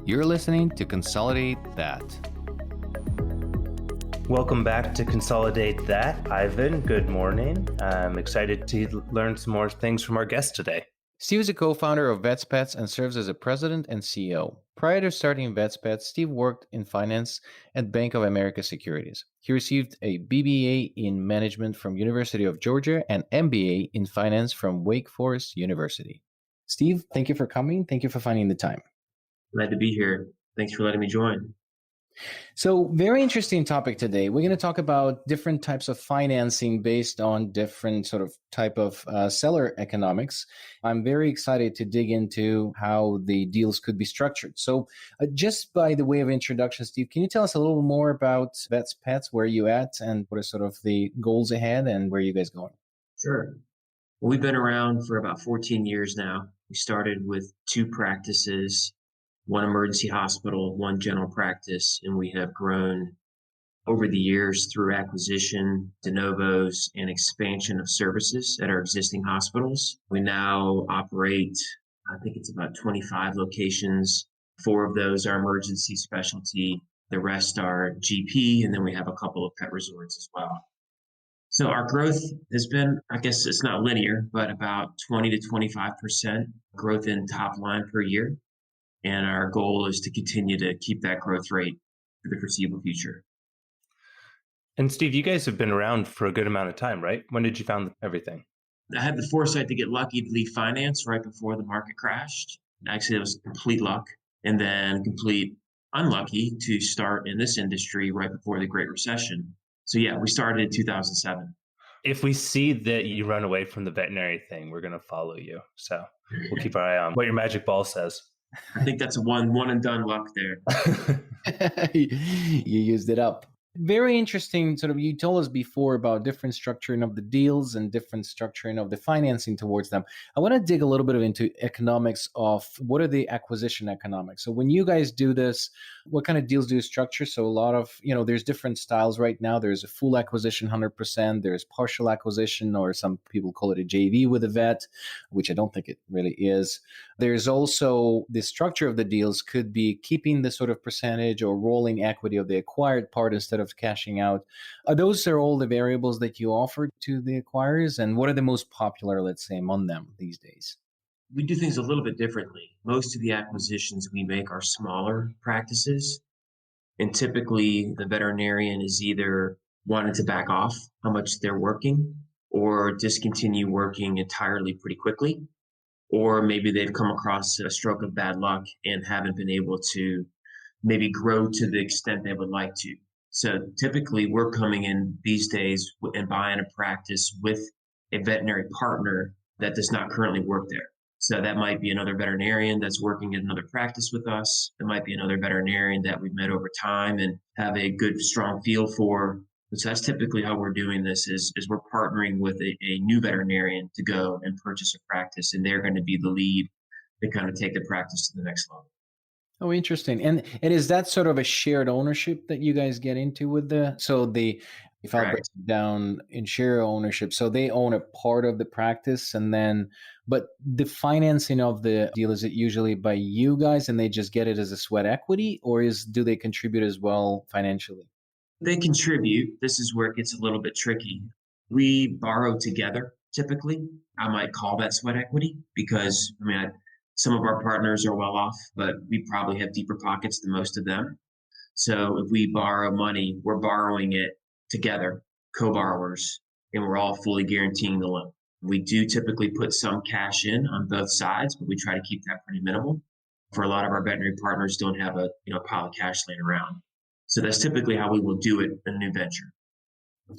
You're listening to Consolidate That. Welcome back to Consolidate That. Ivan, good morning. I'm excited to learn some more things from our guest today. Steve is a co-founder of VetsPets and serves as a president and CEO. Prior to starting VetsPets, Steve worked in finance at Bank of America Securities. He received a BBA in management from University of Georgia and MBA in finance from Wake Forest University. Steve, thank you for coming. Thank you for finding the time. Glad to be here. Thanks for letting me join. So, very interesting topic today. We're going to talk about different types of financing based on different sort of type of seller economics. I'm very excited to dig into how the deals could be structured. So, just by the way of introduction, Steve, can you tell us a little more about VetsPets, where you at, and what are sort of the goals ahead, and where are you guys going? Sure. Well, we've been around for about 14 years now. We started with 2 practices, one emergency hospital, one general practice, and we have grown over the years through acquisition, Denovos, and expansion of services at our existing hospitals. We now operate, I think it's about 25 locations. 4 of those are emergency specialty. The rest are GP, and then we have a couple of pet resorts as well. So our growth has been, I guess it's not linear, but about 20 to 25% growth in top line per year. And our goal is to continue to keep that growth rate for the foreseeable future. And Steve, you guys have been around for a good amount of time, right? When did you found everything? I had the foresight to get lucky to leave finance right before the market crashed. Actually, it was complete luck, and then complete unlucky to start in this industry right before the Great Recession. So yeah, we started in 2007. If we see that you run away from the veterinary thing, we're going to follow you. So we'll keep our eye on what your magic ball says. I think that's a one and done luck there. You used it up. Very interesting. Sort of, you told us before about different structuring of the deals and different structuring of the financing towards them. I want to dig a little bit into economics of what are the acquisition economics. So when you guys do this, what kind of deals do you structure? So a lot of, there's different styles right now. There's a full acquisition, 100%. There's partial acquisition, or some people call it a JV with a vet, which I don't think it really is. There's also the structure of the deals could be keeping the sort of percentage or rolling equity of the acquired part instead of cashing out. Those are all the variables that you offer to the acquirers, and what are the most popular, let's say, among them these days? We do things a little bit differently. Most of the acquisitions we make are smaller practices, and typically the veterinarian is either wanting to back off how much they're working or discontinue working entirely pretty quickly, or maybe they've come across a stroke of bad luck and haven't been able to maybe grow to the extent they would like to. So typically we're coming in these days and buying a practice with a veterinary partner that does not currently work there. So that might be another veterinarian that's working at another practice with us. It might be another veterinarian that we've met over time and have a good, strong feel for. So that's typically how we're doing this is we're partnering with a new veterinarian to go and purchase a practice, and they're going to be the lead to kind of take the practice to the next level. Oh, interesting. And is that sort of a shared ownership that you guys get into with if I break it down in share ownership, so they own a part of the practice, but the financing of the deal, is it usually by you guys and they just get it as a sweat equity, or do they contribute as well financially? They contribute. This is where it gets a little bit tricky. We borrow together, typically. I might call that sweat equity because, some of our partners are well off, but we probably have deeper pockets than most of them. So if we borrow money, we're borrowing it together, co-borrowers, and we're all fully guaranteeing the loan. We do typically put some cash in on both sides, but we try to keep that pretty minimal. For a lot of our veterinary partners don't have a pile of cash laying around. So that's typically how we will do it in a new venture.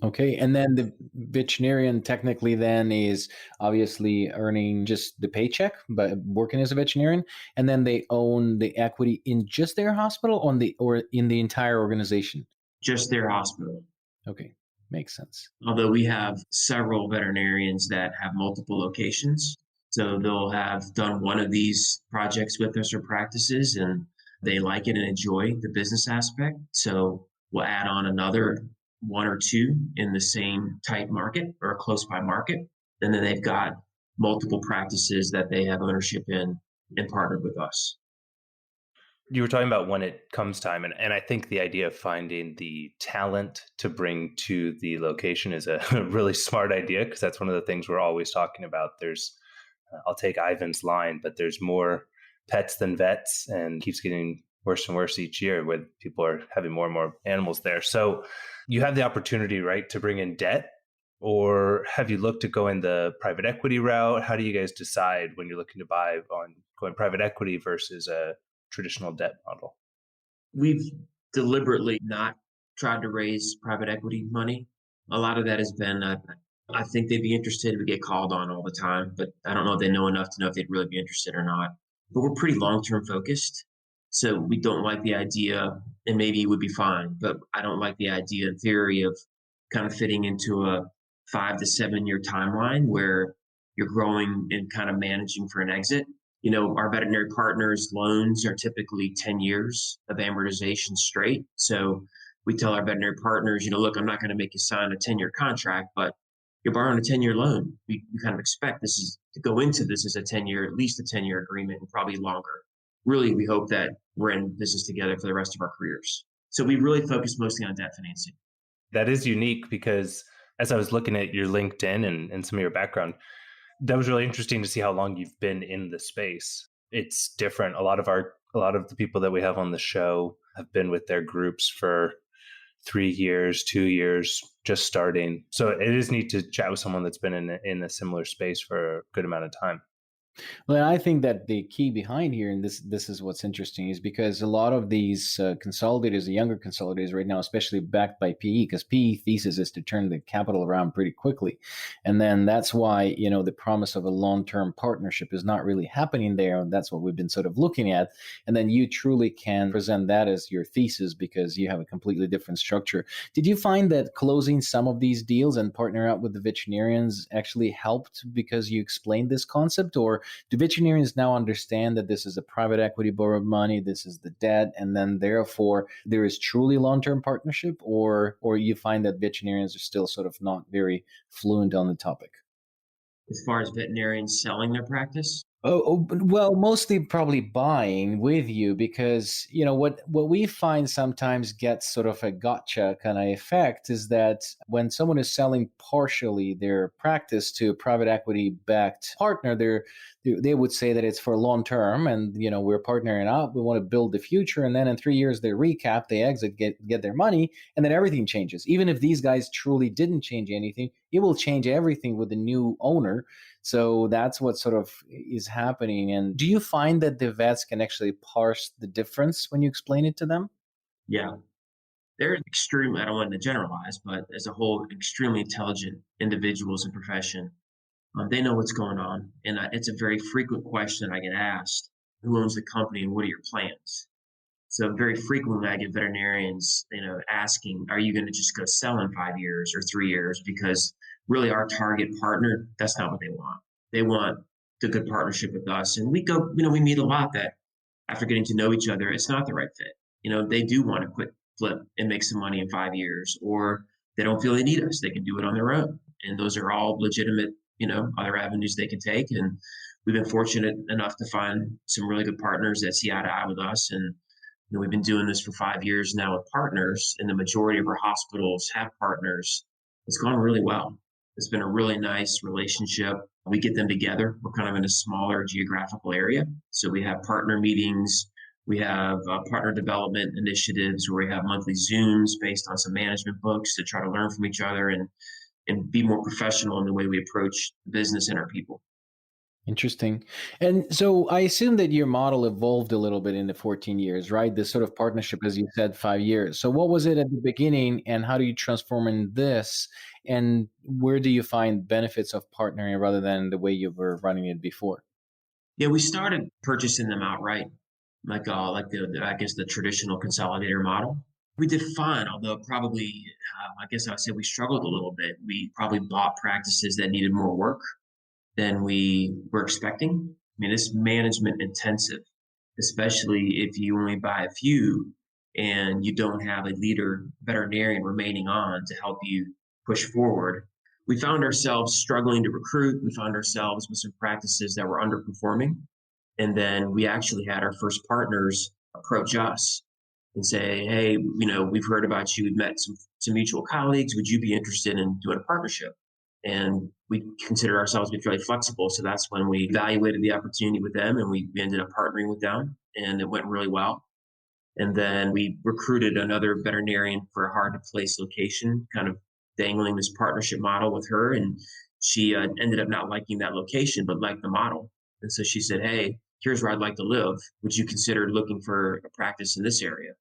Okay. And then the veterinarian technically then is obviously earning just the paycheck, but working as a veterinarian. And then they own the equity in just their hospital or in the entire organization? Just their hospital. Okay. Makes sense. Although we have several veterinarians that have multiple locations. So they'll have done one of these projects with us or practices, and they like it and enjoy the business aspect. So we'll add on another 1 or 2 in the same type market or a close by market. And then they've got multiple practices that they have ownership in and partnered with us. You were talking about when it comes time, and I think the idea of finding the talent to bring to the location is a really smart idea, because that's one of the things we're always talking about. I'll take Ivan's line, but there's more pets than vets, and keeps getting worse and worse each year with people are having more and more animals there. So you have the opportunity, right, to bring in debt, or have you looked at going the private equity route? How do you guys decide when you're looking to buy on going private equity versus a traditional debt model? We've deliberately not tried to raise private equity money. A lot of that has been, I think they'd be interested. We get called on all the time, but I don't know if they know enough to know if they'd really be interested or not. But we're pretty long-term focused. So we don't like the idea, and maybe it would be fine, but I don't like the idea in theory of kind of fitting into a 5 to 7 year timeline where you're growing and kind of managing for an exit. Our veterinary partners' loans are typically 10 years of amortization straight. So we tell our veterinary partners, look, I'm not going to make you sign a 10-year contract, but you're borrowing a 10-year loan. We kind of expect this is to go into this as a 10-year, at least a 10-year agreement, and probably longer. Really, we hope that we're in business together for the rest of our careers. So we really focus mostly on debt financing. That is unique, because as I was looking at your LinkedIn and some of your background, that was really interesting to see how long you've been in the space. It's different. A lot of the people that we have on the show have been with their groups for 3 years, 2 years, just starting. So it is neat to chat with someone that's been in a similar space for a good amount of time. Well, I think that the key behind here, and this is what's interesting, is because a lot of these consolidators, the younger consolidators right now, especially backed by PE, because PE thesis is to turn the capital around pretty quickly, and then that's why the promise of a long-term partnership is not really happening there. And that's what we've been sort of looking at, and then you truly can present that as your thesis because you have a completely different structure. Did you find that closing some of these deals and partner up with the veterinarians actually helped because you explained this concept, or do veterinarians now understand that this is a private equity borrowed money, this is the debt, and then therefore there is truly long-term partnership, or you find that veterinarians are still sort of not very fluent on the topic? As far as veterinarians selling their practice, Well, mostly probably buying with you because what we find sometimes gets sort of a gotcha kind of effect is that when someone is selling partially their practice to a private equity backed partner, they would say that it's for long term, and we're partnering up, we want to build the future, and then in 3 years they recap, they exit, get their money, and then everything changes. Even if these guys truly didn't change anything, it will change everything with the new owner. So that's what sort of is happening. And do you find that the vets can actually parse the difference when you explain it to them? yeah, they're extremely, I don't want to generalize, but as a whole, extremely intelligent individuals in profession. They know what's going on. And it's a very frequent question I get asked: who owns the company and what are your plans? So very frequently I get veterinarians, asking, are you going to just go sell in 5 years or 3 years? Because really our target partner, that's not what they want. They want the good partnership with us. And we meet a lot that after getting to know each other, it's not the right fit. They do want to quit, flip, and make some money in 5 years, or they don't feel they need us. They can do it on their own. And those are all legitimate, other avenues they can take. And we've been fortunate enough to find some really good partners that see eye to eye with us. And we've been doing this for 5 years now with partners, and the majority of our hospitals have partners. It's gone really well. It's been a really nice relationship. We get them together. We're kind of in a smaller geographical area. So we have partner meetings. We have partner development initiatives where we have monthly Zooms based on some management books to try to learn from each other and be more professional in the way we approach the business and our people. Interesting. And so I assume that your model evolved a little bit in the 14 years, right? This sort of partnership, as you said, 5 years. So what was it at the beginning, and how do you transform in this? And where do you find benefits of partnering rather than the way you were running it before? Yeah, we started purchasing them outright, like I guess the traditional consolidator model. We did fine, although probably I guess I would say we struggled a little bit. We probably bought practices that needed more work than we were expecting. I mean, it's management intensive, especially if you only buy a few and you don't have a leader veterinarian remaining on to help you push forward. We found ourselves struggling to recruit. We found ourselves with some practices that were underperforming. And then we actually had our first partners approach us and say, hey, we've heard about you. We've met some mutual colleagues. Would you be interested in doing a partnership? And we consider ourselves to be fairly flexible. So that's when we evaluated the opportunity with them, and we ended up partnering with them, and it went really well. And then we recruited another veterinarian for a hard to place location, kind of dangling this partnership model with her. And she ended up not liking that location, but liked the model. And so she said, hey, here's where I'd like to live. Would you consider looking for a practice in this area?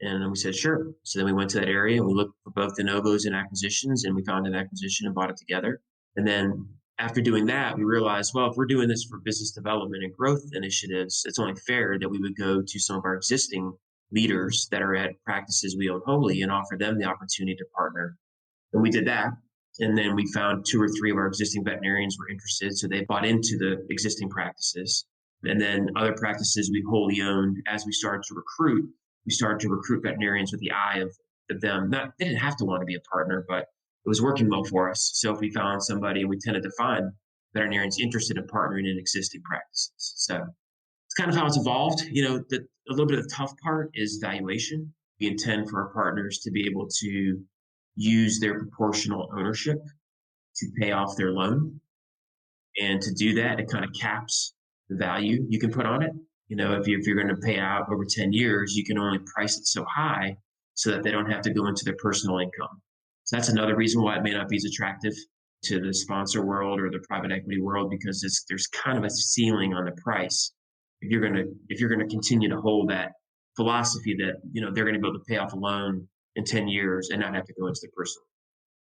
And then we said, sure. So then we went to that area and we looked for both Denovos and acquisitions, and we found an acquisition and bought it together. And then after doing that, we realized, well, if we're doing this for business development and growth initiatives, it's only fair that we would go to some of our existing leaders that are at practices we own wholly and offer them the opportunity to partner. And we did that. And then we found 2 or 3 of our existing veterinarians were interested. So they bought into the existing practices. And then other practices we wholly owned, as we started to recruit, veterinarians with the eye of them. They didn't have to want to be a partner, but it was working well for us. So if we found somebody, we tended to find veterinarians interested in partnering in existing practices. So it's kind of how it's evolved. A little bit of the tough part is valuation. We intend for our partners to be able to use their proportional ownership to pay off their loan. And to do that, it kind of caps the value you can put on it. If you're going to pay out over 10 years, you can only price it so high so that they don't have to go into their personal income. So that's another reason why it may not be as attractive to the sponsor world or the private equity world, because there's kind of a ceiling on the price. If you're going to continue to hold that philosophy that they're going to be able to pay off a loan in 10 years and not have to go into their personal.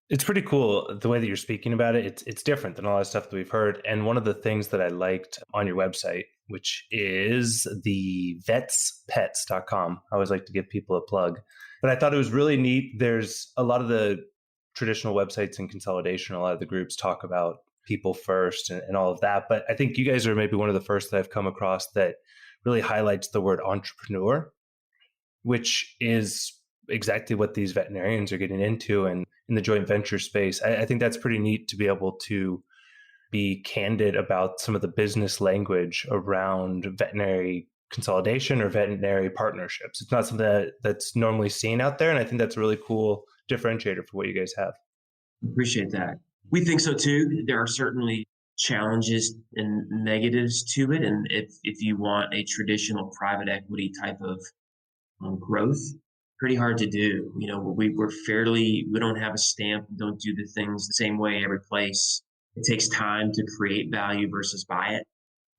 It's pretty cool the way that you're speaking about it. It's different than all the stuff that we've heard. And one of the things that I liked on your website, which is the vetspets.com. I always like to give people a plug. But I thought it was really neat. There's a lot of the traditional websites in consolidation, a lot of the groups talk about people first and all of that. But I think you guys are maybe one of the first that I've come across that really highlights the word entrepreneur, which is exactly what these veterinarians are getting into. And in the joint venture space, I think that's pretty neat to be able to be candid about some of the business language around veterinary consolidation or veterinary partnerships. It's not something that's normally seen out there. And I think that's a really cool differentiator for what you guys have. Appreciate that. We think so too. There are certainly challenges and negatives to it. And if you want a traditional private equity type of growth, pretty hard to do. We don't have a stamp, don't do the things the same way every place. It takes time to create value versus buy it.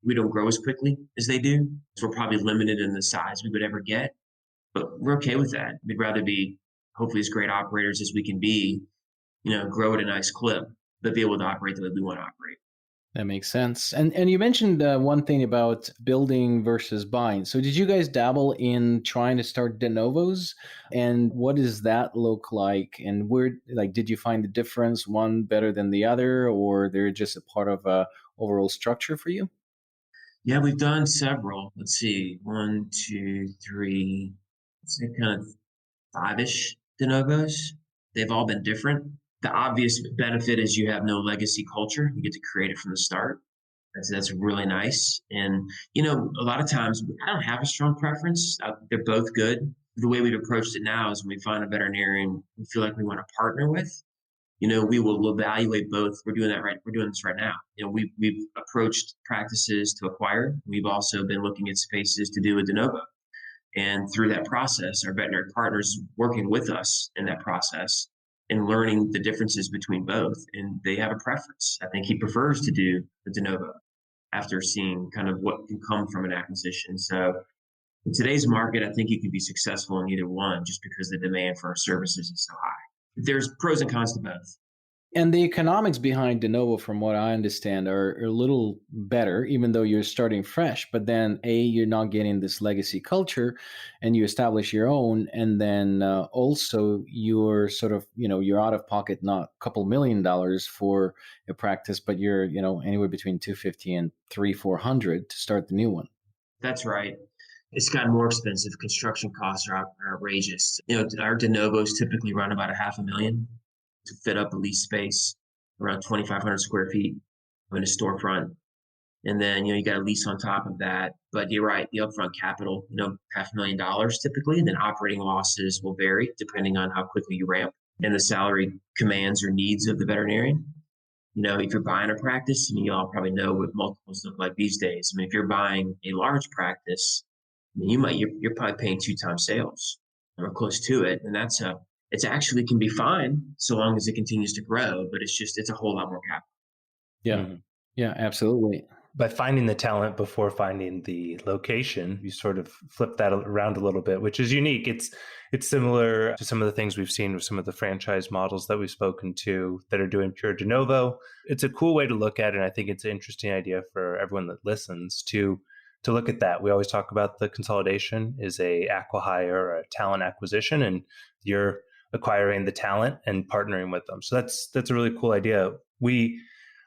We don't grow as quickly as they do. So we're probably limited in the size we would ever get, but we're okay with that. We'd rather be hopefully as great operators as we can be, grow at a nice clip, but be able to operate the way we want to operate. That makes sense. And you mentioned one thing about building versus buying. So did you guys dabble in trying to start Denovos? And what does that look like? And did you find the difference, one better than the other, or they're just a part of a overall structure for you? Yeah, we've done several. Let's see, 1, 2, 3, let's say kind of 5-ish Denovos. They've all been different. The obvious benefit is you have no legacy culture. You get to create it from the start. That's really nice. And, a lot of times I don't have a strong preference. They're both good. The way we've approached it now is when we find a veterinarian we feel like we want to partner with, we will evaluate both. We're doing that right. We're doing this right now. We've approached practices to acquire. We've also been looking at spaces to do a Denovo. And through that process, our veterinary partners working with us in that process and learning the differences between both. And they have a preference. I think he prefers to do the Denovo after seeing kind of what can come from an acquisition. So in today's market, I think you can be successful in either one just because the demand for our services is so high. There's pros and cons to both. And the economics behind Denovo, from what I understand, are a little better, even though you're starting fresh. But then, you're not getting this legacy culture, and you establish your own. And then also, you're sort of, you're out of pocket, not a couple $1 million for a practice, but you're, anywhere between $250 and $300-400 to start the new one. That's right. It's gotten more expensive. Construction costs are outrageous. Our Denovos typically run about $500,000 to fit up a lease space, around 2,500 square feet in a storefront. And then, you got a lease on top of that. But you're right, the upfront capital, $500,000 typically, and then operating losses will vary depending on how quickly you ramp and the salary commands or needs of the veterinarian. If you're buying a practice, and you all probably know what multiples look like these days. I mean, if you're buying a large practice, I mean, you're probably paying 2 times sales or close to it, and it's actually can be fine so long as it continues to grow, but it's a whole lot more capital. Yeah. Yeah, absolutely. By finding the talent before finding the location, you sort of flip that around a little bit, which is unique. It's similar to some of the things we've seen with some of the franchise models that we've spoken to that are doing pure de novo. It's a cool way to look at it. And I think it's an interesting idea for everyone that listens to look at that. We always talk about the consolidation is a acqui-hire or a talent acquisition, and you're acquiring the talent and partnering with them. So that's a really cool idea.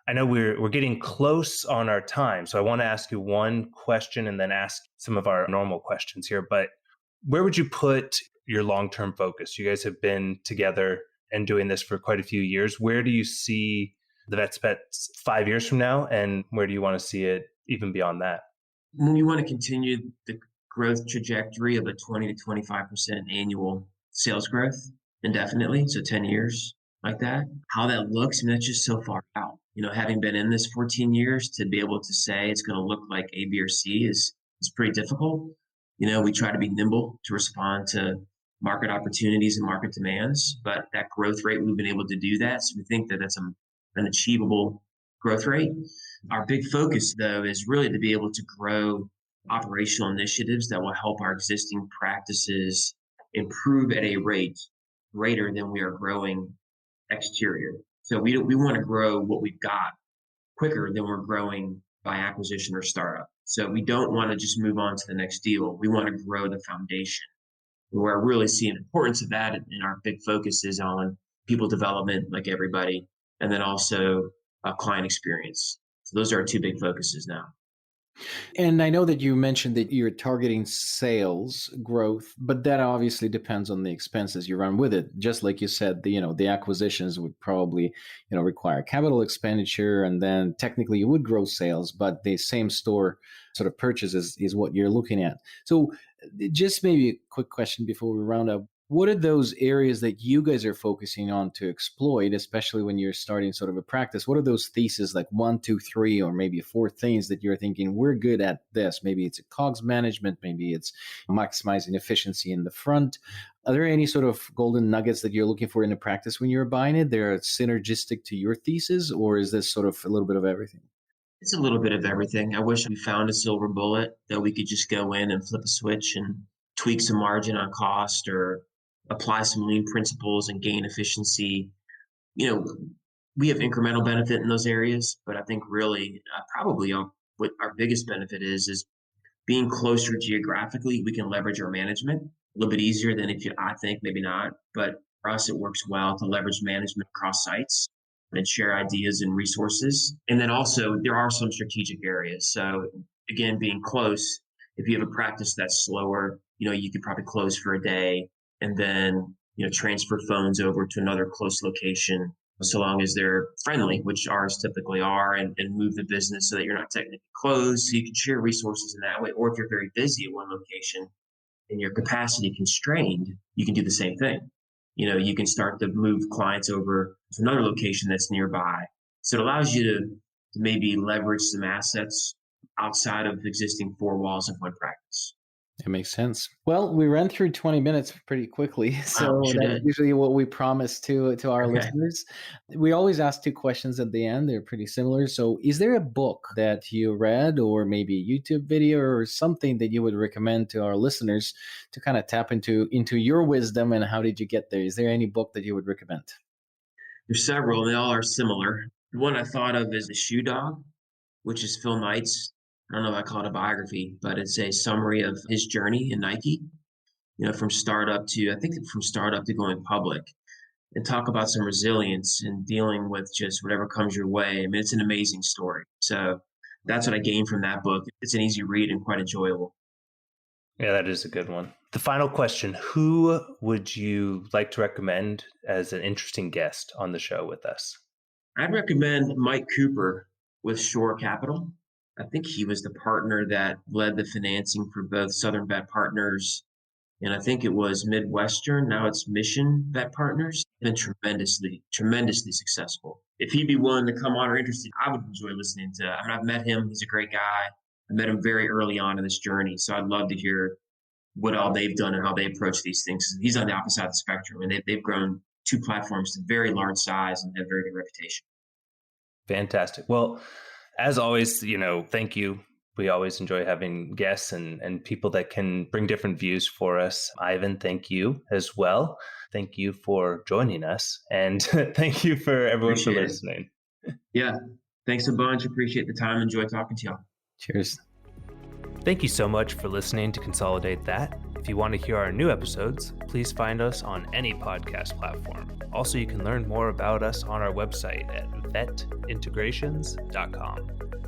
I know we're getting close on our time, so I want to ask you one question and then ask some of our normal questions here. But where would you put your long-term focus? You guys have been together and doing this for quite a few years. Where do you see the Vets Pets 5 years from now, and where do you want to see it even beyond that? We want to continue the growth trajectory of a 20 to 25% annual sales growth indefinitely, so 10 years like that. How that looks, I mean, that's just so far out. Having been in this 14 years, to be able to say it's going to look like A, B, or C is pretty difficult. We try to be nimble to respond to market opportunities and market demands, but that growth rate, we've been able to do that. So we think that that's an achievable growth rate. Our big focus, though, is really to be able to grow operational initiatives that will help our existing practices improve at a rate greater than we are growing exterior. So we want to grow what we've got quicker than we're growing by acquisition or startup. So we don't want to just move on to the next deal. We want to grow the foundation. Where I really see an importance of that, and our big focus is on people development, like everybody, and then also client experience. So those are our two big focuses now. And I know that you mentioned that you're targeting sales growth, but that obviously depends on the expenses you run with it. Just like you said, the acquisitions would probably, require capital expenditure, and then technically you would grow sales, but the same store sort of purchases is what you're looking at. So just maybe a quick question before we round up. What are those areas that you guys are focusing on to exploit, especially when you're starting sort of a practice? What are those theses, like 1, 2, 3, or maybe 4 things that you're thinking we're good at this? Maybe it's a COGS management, maybe it's maximizing efficiency in the front. Are there any sort of golden nuggets that you're looking for in a practice when you're buying it? They're synergistic to your thesis, or is this sort of a little bit of everything? It's a little bit of everything. I wish we found a silver bullet that we could just go in and flip a switch and tweak some margin on cost, or apply some lean principles and gain efficiency. We have incremental benefit in those areas, but I think really probably what our biggest benefit is being closer geographically. We can leverage our management a little bit easier than I think, maybe not, but for us, it works well to leverage management across sites and share ideas and resources. And then also there are some strategic areas. So again, being close, if you have a practice that's slower, you could probably close for a day and then, transfer phones over to another close location, so long as they're friendly, which ours typically are, and move the business so that you're not technically closed. So you can share resources in that way. Or if you're very busy at one location and your capacity constrained, you can do the same thing. You can start to move clients over to another location that's nearby. So it allows you to maybe leverage some assets outside of existing 4 walls of one practice. It makes sense. Well, we ran through 20 minutes pretty quickly. So that's usually what we promise to our listeners. We always ask 2 questions at the end. They're pretty similar. So is there a book that you read, or maybe a YouTube video or something that you would recommend to our listeners to kind of tap into your wisdom, and how did you get there? Is there any book that you would recommend? There's several. They all are similar. The one I thought of is The Shoe Dog, which is Phil Knight's. I don't know if I call it a biography, but it's a summary of his journey in Nike, from startup to going public, and talk about some resilience and dealing with just whatever comes your way. I mean, it's an amazing story. So that's what I gained from that book. It's an easy read and quite enjoyable. Yeah, that is a good one. The final question: who would you like to recommend as an interesting guest on the show with us? I'd recommend Mike Cooper with Shore Capital. I think he was the partner that led the financing for both Southern Vet Partners and I think it was Midwestern. Now it's Mission Vet Partners. Been tremendously successful. If he'd be willing to come on or interested, I would enjoy listening to. I mean, I've met him. He's a great guy. I met him very early on in this journey, so I'd love to hear what all they've done and how they approach these things. He's on the opposite side of the spectrum, and they've grown two platforms to very large size and have very good reputation. Fantastic. Well, as always, thank you. We always enjoy having guests and people that can bring different views for us. Ivan, thank you as well. Thank you for joining us. And thank you for everyone for listening. Yeah. Thanks a bunch. Appreciate the time. Enjoy talking to y'all. Cheers. Thank you so much for listening to Consolidate That. If you want to hear our new episodes, please find us on any podcast platform. Also, you can learn more about us on our website at vetintegrations.com.